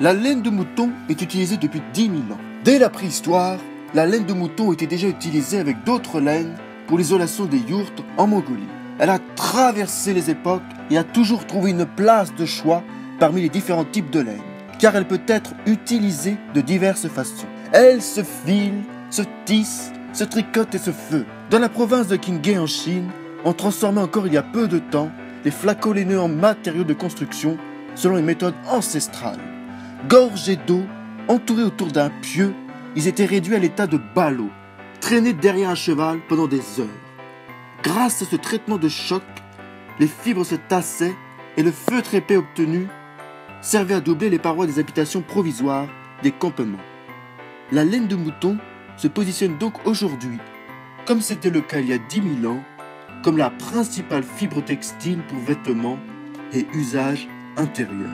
La laine de mouton est utilisée depuis 10 000 ans. Dès la préhistoire, la laine de mouton était déjà utilisée avec d'autres laines pour l'isolation des yourtes en Mongolie. Elle a traversé les époques et a toujours trouvé une place de choix parmi les différents types de laine, car elle peut être utilisée de diverses façons. Elle se file, se tisse, se tricote et se feuille. Dans la province de Qinghai en Chine, on transformait encore il y a peu de temps les flacons laineux en matériaux de construction selon une méthode ancestrale. Gorgés d'eau, entourés autour d'un pieu, ils étaient réduits à l'état de ballots, traînés derrière un cheval pendant des heures. Grâce à ce traitement de choc, les fibres se tassaient et le feutre épais obtenu servait à doubler les parois des habitations provisoires des campements. La laine de mouton se positionne donc aujourd'hui, comme c'était le cas il y a 10 000 ans, comme la principale fibre textile pour vêtements et usages intérieurs.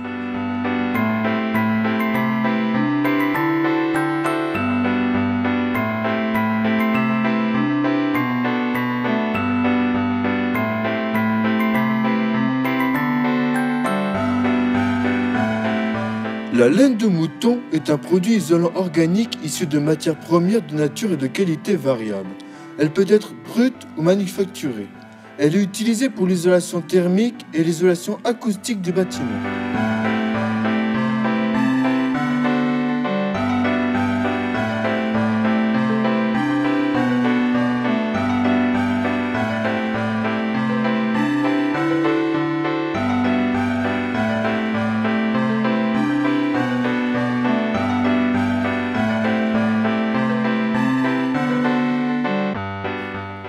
La laine de mouton est un produit isolant organique issu de matières premières de nature et de qualité variable. Elle peut être brute ou manufacturée. Elle est utilisée pour l'isolation thermique et l'isolation acoustique du bâtiment.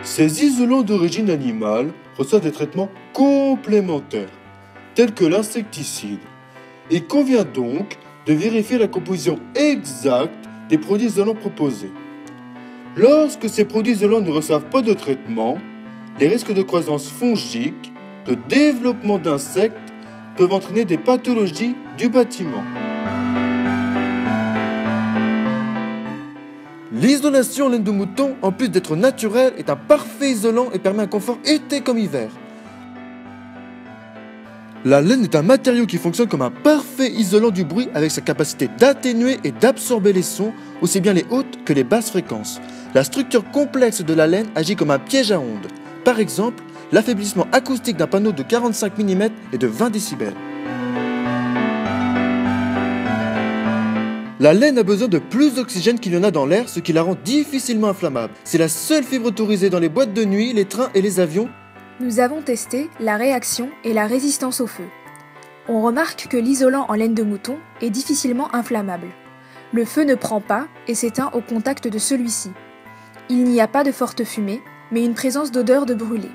Ces isolants d'origine animale reçoivent des traitements complémentaires, tels que l'insecticide. Il convient donc de vérifier la composition exacte des produits isolants proposés. Lorsque ces produits isolants ne reçoivent pas de traitement, les risques de croissance fongique, de développement d'insectes peuvent entraîner des pathologies du bâtiment. L'isolation en laine de mouton, en plus d'être naturelle, est un parfait isolant et permet un confort été comme hiver. La laine est un matériau qui fonctionne comme un parfait isolant du bruit avec sa capacité d'atténuer et d'absorber les sons, aussi bien les hautes que les basses fréquences. La structure complexe de la laine agit comme un piège à ondes. Par exemple, l'affaiblissement acoustique d'un panneau de 45 mm est de 20 décibels. La laine a besoin de plus d'oxygène qu'il y en a dans l'air, ce qui la rend difficilement inflammable. C'est la seule fibre autorisée dans les boîtes de nuit, les trains et les avions. Nous avons testé la réaction et la résistance au feu. On remarque que l'isolant en laine de mouton est difficilement inflammable. Le feu ne prend pas et s'éteint au contact de celui-ci. Il n'y a pas de forte fumée, mais une présence d'odeur de brûlé.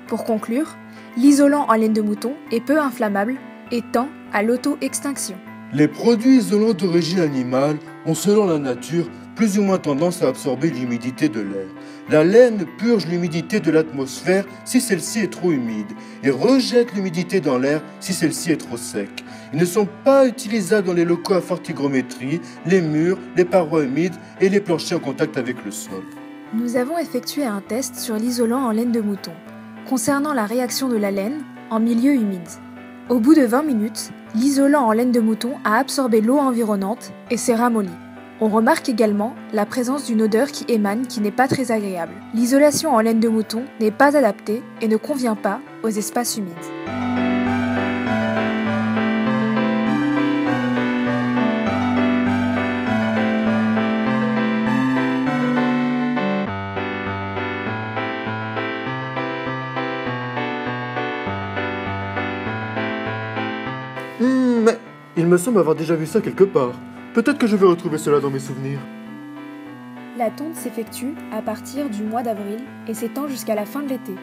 Pour conclure, l'isolant en laine de mouton est peu inflammable et tend à l'auto-extinction. Les produits isolants d'origine animale ont, selon la nature, plus ou moins tendance à absorber l'humidité de l'air. La laine purge l'humidité de l'atmosphère si celle-ci est trop humide et rejette l'humidité dans l'air si celle-ci est trop sec. Ils ne sont pas utilisables dans les locaux à forte hygrométrie, les murs, les parois humides et les planchers en contact avec le sol. Nous avons effectué un test sur l'isolant en laine de mouton, concernant la réaction de la laine en milieu humide. Au bout de 20 minutes, l'isolant en laine de mouton a absorbé l'eau environnante et s'est ramolli. On remarque également la présence d'une odeur qui émane qui n'est pas très agréable. L'isolation en laine de mouton n'est pas adaptée et ne convient pas aux espaces humides. Mais il me semble avoir déjà vu ça quelque part. Peut-être que je vais retrouver cela dans mes souvenirs. La tonte s'effectue à partir du mois d'avril et s'étend jusqu'à la fin de l'été.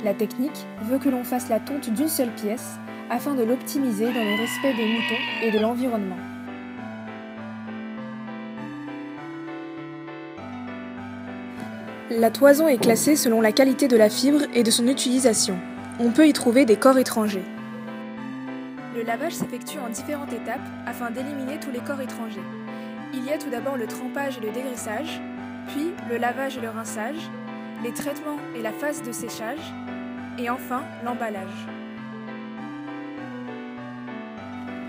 La technique veut que l'on fasse la tonte d'une seule pièce afin de l'optimiser dans le respect des moutons et de l'environnement. La toison est classée selon la qualité de la fibre et de son utilisation. On peut y trouver des corps étrangers. Le lavage s'effectue en différentes étapes afin d'éliminer tous les corps étrangers. Il y a tout d'abord le trempage et le dégraissage, puis le lavage et le rinçage, les traitements et la phase de séchage, et enfin l'emballage.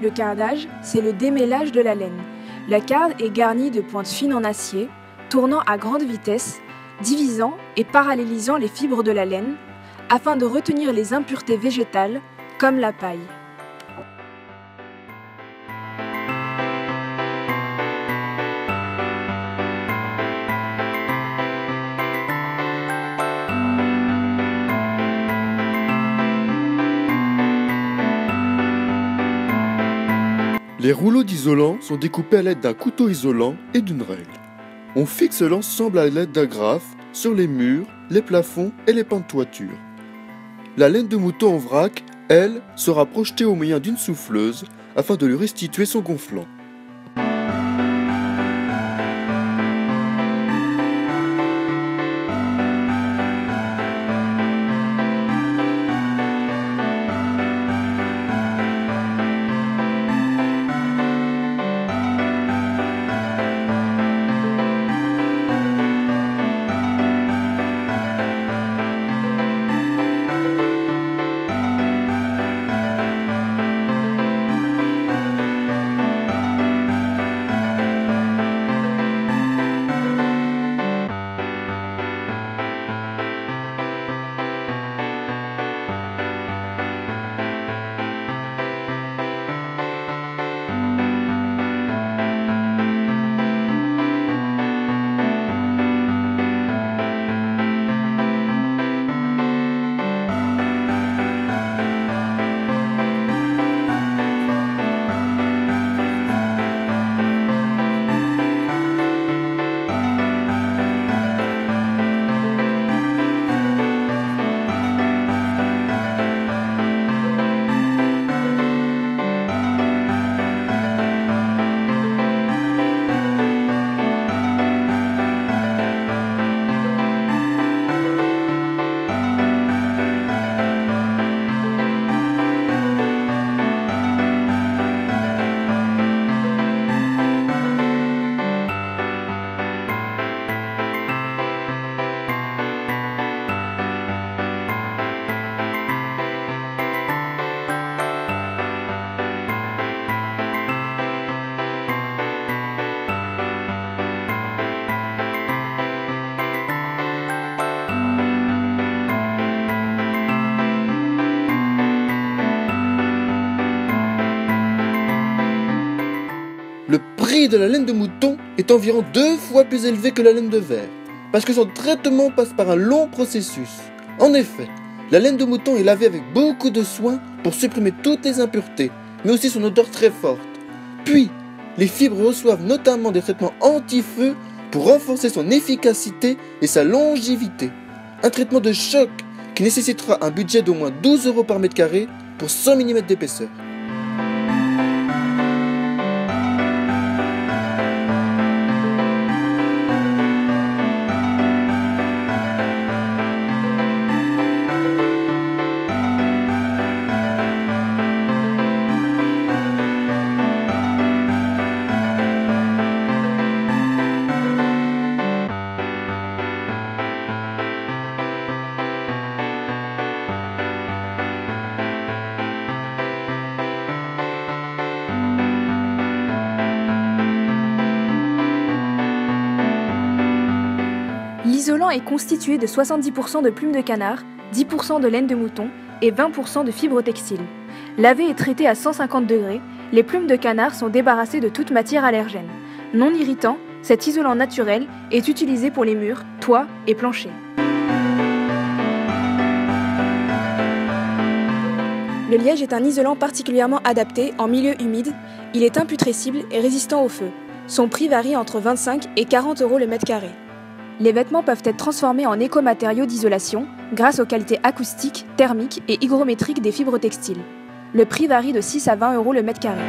Le cardage, c'est le démêlage de la laine. La carde est garnie de pointes fines en acier, tournant à grande vitesse, divisant et parallélisant les fibres de la laine, afin de retenir les impuretés végétales, comme la paille. Les rouleaux d'isolant sont découpés à l'aide d'un couteau isolant et d'une règle. On fixe l'ensemble à l'aide d'agrafes sur les murs, les plafonds et les pans de toiture. La laine de mouton en vrac, elle, sera projetée au moyen d'une souffleuse afin de lui restituer son gonflant. Le prix de la laine de mouton est environ 2 fois plus élevé que la laine de verre, parce que son traitement passe par un long processus. En effet, la laine de mouton est lavée avec beaucoup de soin pour supprimer toutes les impuretés, mais aussi son odeur très forte. Puis, les fibres reçoivent notamment des traitements anti-feu pour renforcer son efficacité et sa longévité. Un traitement de choc qui nécessitera un budget d'au moins 12 € par mètre carré pour 100 mm d'épaisseur. L'isolant est constitué de 70% de plumes de canard, 10% de laine de mouton et 20% de fibres textiles. Lavé et traité à 150 degrés, les plumes de canard sont débarrassées de toute matière allergène. Non irritant, cet isolant naturel est utilisé pour les murs, toits et planchers. Le liège est un isolant particulièrement adapté en milieu humide. Il est imputrescible et résistant au feu. Son prix varie entre 25 et 40 € le mètre carré. Les vêtements peuvent être transformés en écomatériaux d'isolation grâce aux qualités acoustiques, thermiques et hygrométriques des fibres textiles. Le prix varie de 6 à 20 € le mètre carré.